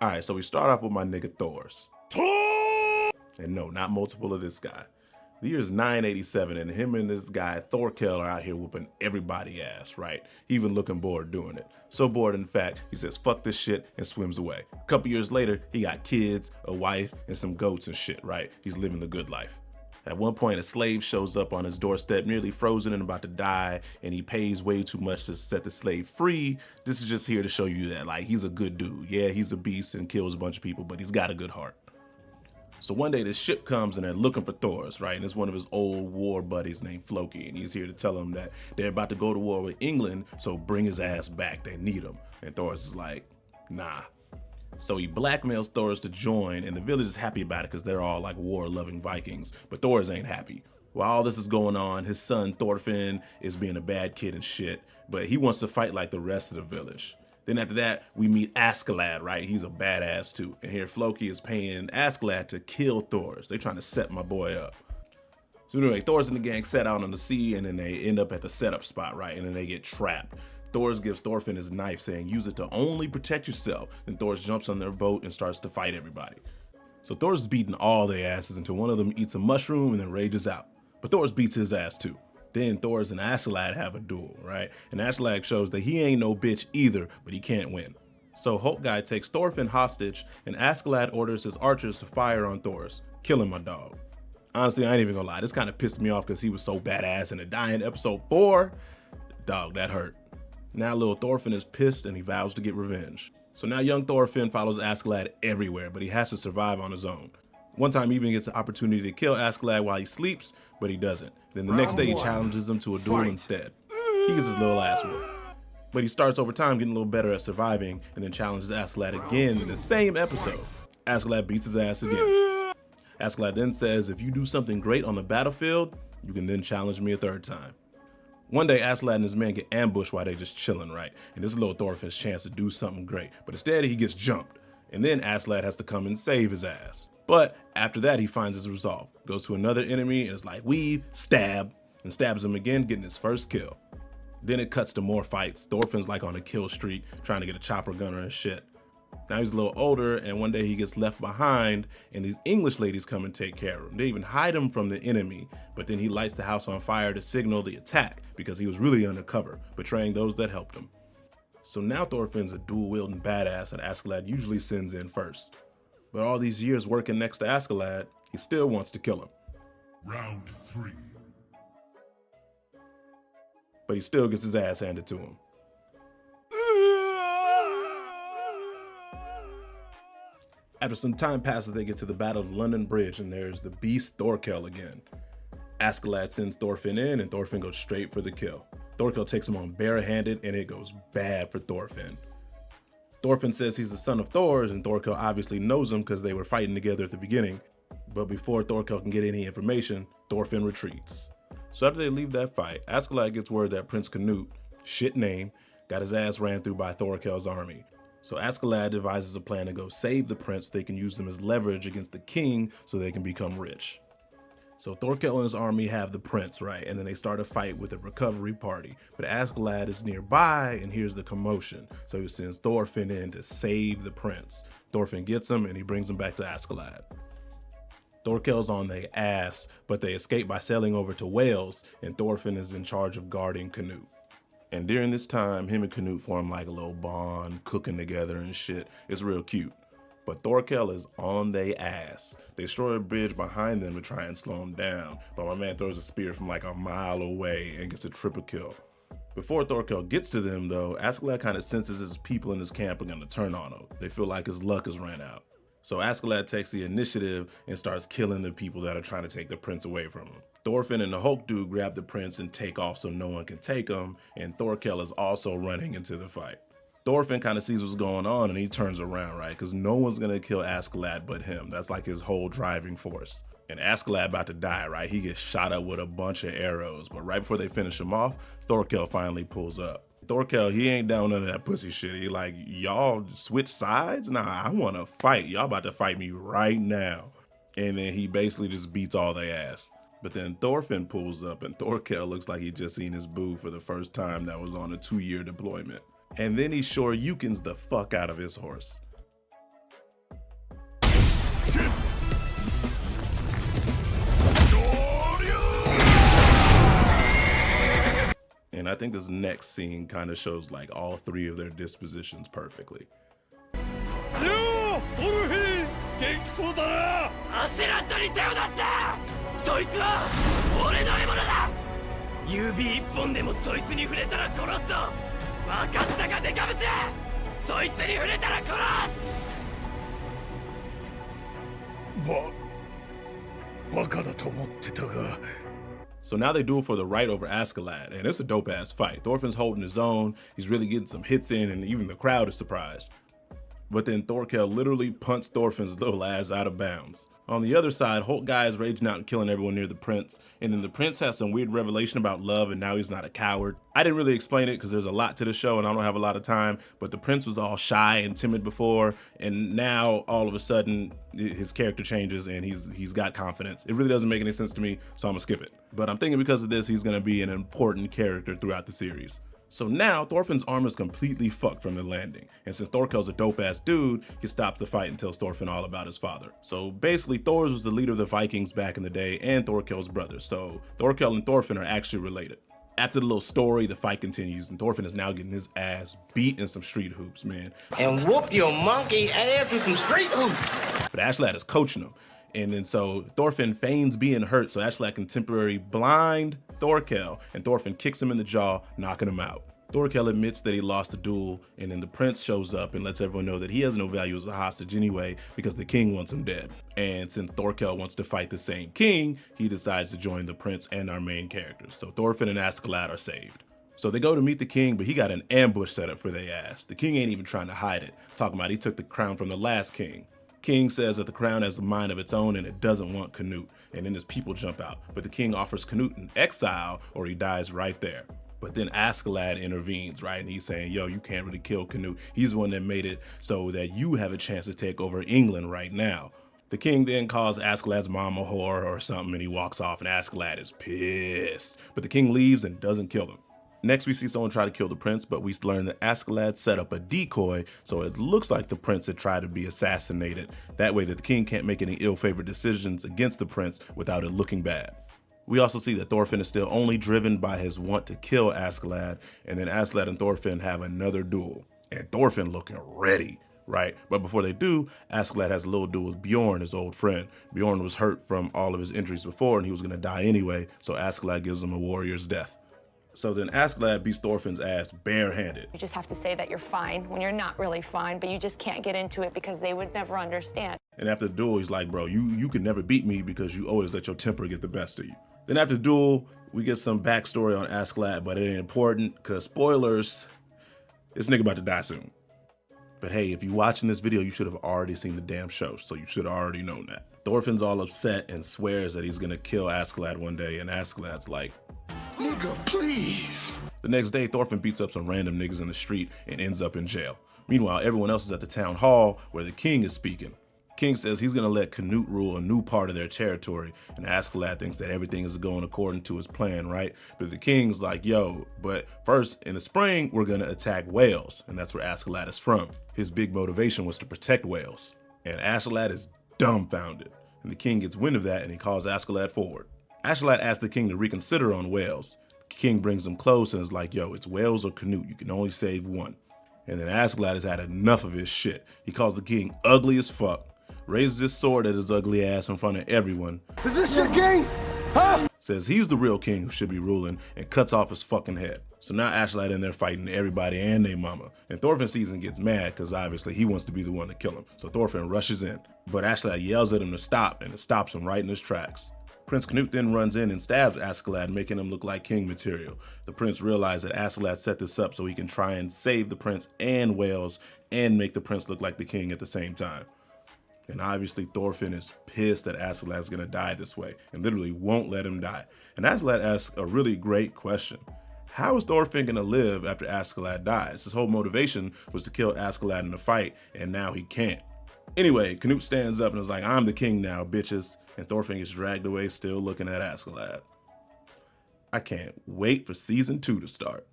All right, so we start off with my nigga Thor's. And no, not multiple of this guy. The year is 987, and him and this guy, Thorkel, are out here whooping everybody ass, right? He even looking bored doing it. So bored, in fact, he says, fuck this shit, and swims away. A couple years later, he got kids, a wife, and some goats and shit, right? He's living the good life. At one point, a slave shows up on his doorstep, nearly frozen and about to die, and he pays way too much to set the slave free. This is just here to show you that, like, he's a good dude. Yeah, he's a beast and kills a bunch of people, but he's got a good heart. So one day this ship comes and they're looking for Thor's, right? And it's one of his old war buddies named Floki, and he's here to tell him that they're about to go to war with England, so bring his ass back, they need him. And Thor's is like, nah. So he blackmails Thor's to join, and the village is happy about it because they're all like war-loving Vikings, but Thor's ain't happy. While all this is going on, his son Thorfinn is being a bad kid and shit, but he wants to fight like the rest of the village. Then after that, we meet Askeladd, right? He's a badass too. And here Floki is paying Askeladd to kill Thor's. They're trying to set my boy up. So anyway, Thor's and the gang set out on the sea, and then they end up at the setup spot, right? And then they get trapped. Thor's gives Thorfinn his knife, saying use it to only protect yourself. Then Thor's jumps on their boat and starts to fight everybody. So Thor's beating all their asses until one of them eats a mushroom and then rages out. But Thor's beats his ass too. Then Thor's and Askeladd have a duel, right? And Askeladd shows that he ain't no bitch either, but he can't win. So Hulk guy takes Thorfinn hostage, and Askeladd orders his archers to fire on Thor's, killing my dog. Honestly, I ain't even gonna lie, this kind of pissed me off because he was so badass in the dying episode 4. Dog, that hurt. Now little Thorfinn is pissed and he vows to get revenge. So now young Thorfinn follows Askeladd everywhere, but he has to survive on his own. One time he even gets an opportunity to kill Askeladd while he sleeps, but he doesn't. Then the next day he challenges him to a duel instead. He gets his little ass whooped. But he starts over time getting a little better at surviving, and then challenges Askeladd again in the same episode. Askeladd beats his ass again. Askeladd then says, if you do something great on the battlefield, you can then challenge me a third time. One day, Askeladd and his men get ambushed while they just chilling, right? And this is little Thorfinn's chance to do something great. But instead, he gets jumped. And then Askeladd has to come and save his ass. But after that, he finds his resolve. Goes to another enemy and is like, weave, stab, and stabs him again, getting his first kill. Then it cuts to more fights. Thorfinn's like on a kill streak, trying to get a chopper gunner and shit. Now he's a little older, and one day he gets left behind, and these English ladies come and take care of him. They even hide him from the enemy, but then he lights the house on fire to signal the attack because he was really undercover, betraying those that helped him. So now Thorfinn's a dual-wielding badass that Askeladd usually sends in first. But all these years working next to Askeladd, he still wants to kill him. Round 3. But he still gets his ass handed to him. After some time passes, they get to the Battle of London Bridge, and there's the beast Thorkel again. Askeladd sends Thorfinn in, and Thorfinn goes straight for the kill. Thorkel takes him on barehanded, and it goes bad for Thorfinn. Thorfinn says he's the son of Thor's, and Thorkel obviously knows him because they were fighting together at the beginning. But before Thorkel can get any information, Thorfinn retreats. So after they leave that fight, Askeladd gets word that Prince Canute, shit name, got his ass ran through by Thorkel's army. So Askeladd devises a plan to go save the prince so they can use them as leverage against the king so they can become rich. So Thorkel and his army have the prince, right? And then they start a fight with a recovery party. But Askeladd is nearby and hears the commotion. So he sends Thorfinn in to save the prince. Thorfinn gets him and he brings him back to Askeladd. Thorkel's on their ass, but they escape by sailing over to Wales, and Thorfinn is in charge of guarding Canute. And during this time, him and Canute form like a little bond, cooking together and shit. It's real cute. But Thorkel is on their ass. They destroy a bridge behind them to try and slow him down, but my man throws a spear from like a mile away and gets a triple kill. Before Thorkel gets to them though, Askeladd kind of senses his people in his camp are gonna turn on him. They feel like his luck has ran out. So Askeladd takes the initiative and starts killing the people that are trying to take the prince away from him. Thorfinn and the Hulk dude grab the prince and take off so no one can take him, and Thorkel is also running into the fight. Thorfinn kind of sees what's going on and he turns around, right? Because no one's gonna kill Askeladd but him. That's like his whole driving force. And Askeladd about to die, right? He gets shot up with a bunch of arrows, but right before they finish him off, Thorkel finally pulls up. Thorkel, he ain't down none of that pussy shit. He like, y'all switch sides? Nah, I wanna fight. Y'all about to fight me right now. And then he basically just beats all their ass. But then Thorfinn pulls up and Thorkel looks like he just seen his boo for the first time that was on a 2-year deployment. And then he shoryukens the fuck out of his horse. And I think this next scene kind of shows like all three of their dispositions perfectly. So now they duel for the right over Askeladd, and it's a dope ass fight. Thorfinn's holding his own, he's really getting some hits in, and even the crowd is surprised. But then Thorkel literally punts Thorfinn's little ass out of bounds. On the other side, Hulk guy is raging out and killing everyone near the prince, and then the prince has some weird revelation about love and now he's not a coward. I didn't really explain it because there's a lot to the show and I don't have a lot of time, but the prince was all shy and timid before, and now all of a sudden his character changes and he's got confidence. It really doesn't make any sense to me, so I'm gonna skip it. But I'm thinking because of this, he's gonna be an important character throughout the series. So now Thorfinn's armor is completely fucked from the landing. And since Thorkel's a dope ass dude, he stops the fight and tells Thorfinn all about his father. So basically Thor was the leader of the Vikings back in the day and Thorkel's brother. So Thorkel and Thorfinn are actually related. After the little story, the fight continues and Thorfinn is now getting his ass beat in some street hoops, man. And whoop your monkey ass in some street hoops. But Askeladd is coaching him. And then so Thorfinn feigns being hurt, so Askeladd can temporarily blind Thorkel, and Thorfinn kicks him in the jaw, knocking him out. Thorkel admits that he lost the duel, and then the prince shows up and lets everyone know that he has no value as a hostage anyway because the king wants him dead. And since Thorkel wants to fight the same king, he decides to join the prince and our main characters. So Thorfinn and Askeladd are saved. So they go to meet the king, but he got an ambush set up for their ass. The king ain't even trying to hide it, talking about he took the crown from the last king. King says that the crown has a mind of its own and it doesn't want Canute, and then his people jump out. But the king offers Canute an exile or he dies right there. But then Askeladd intervenes, right? And he's saying, yo, you can't really kill Canute. He's the one that made it so that you have a chance to take over England right now. The king then calls Askeladd's mom a whore or something and he walks off and Askeladd is pissed. But the king leaves and doesn't kill him. Next, we see someone try to kill the prince, but we learn that Askeladd set up a decoy, so it looks like the prince had tried to be assassinated. That way that the king can't make any ill-favored decisions against the prince without it looking bad. We also see that Thorfinn is still only driven by his want to kill Askeladd, and then Askeladd and Thorfinn have another duel. And Thorfinn looking ready, right? But before they do, Askeladd has a little duel with Bjorn, his old friend. Bjorn was hurt from all of his injuries before, and he was gonna die anyway, so Askeladd gives him a warrior's death. So then Askeladd beats Thorfinn's ass barehanded. You just have to say that you're fine when you're not really fine, but you just can't get into it because they would never understand. And after the duel, he's like, bro, you can never beat me because you always let your temper get the best of you. Then after the duel, we get some backstory on Askeladd, but it ain't important because spoilers, this nigga about to die soon. But hey, if you're watching this video, you should have already seen the damn show, so you should have already known that. Thorfinn's all upset and swears that he's gonna kill Askeladd one day, and Askeladd's like, Nigga, please. The next day, Thorfinn beats up some random niggas in the street and ends up in jail. Meanwhile, everyone else is at the town hall where the king is speaking. King says he's gonna let Canute rule a new part of their territory, and Askeladd thinks that everything is going according to his plan, right? But the king's like, yo, but first, in the spring, we're gonna attack Wales, and that's where Askeladd is from. His big motivation was to protect Wales, and Askeladd is dumbfounded. And the king gets wind of that and he calls Askeladd forward. Askeladd asks the king to reconsider on Wales. The king brings him close and is like, yo, it's Wales or Canute, you can only save one. And then Askeladd has had enough of his shit. He calls the king ugly as fuck, raises his sword at his ugly ass in front of everyone. Is this your king? Huh? Says he's the real king who should be ruling and cuts off his fucking head. So now Askeladd in there fighting everybody and their mama. And Thorfinn sees and gets mad because obviously he wants to be the one to kill him. So Thorfinn rushes in, but Askeladd yells at him to stop and it stops him right in his tracks. Prince Canute then runs in and stabs Askeladd, making him look like king material. The prince realized that Askeladd set this up so he can try and save the prince and Wales and make the prince look like the king at the same time. And obviously Thorfinn is pissed that Askeladd's gonna die this way and literally won't let him die. And Askeladd asks a really great question. How is Thorfinn gonna live after Askeladd dies? His whole motivation was to kill Askeladd in the fight, and now he can't. Anyway, Canute stands up and is like, I'm the king now, bitches. And Thorfinn gets dragged away, still looking at Askeladd. I can't wait for season 2 to start.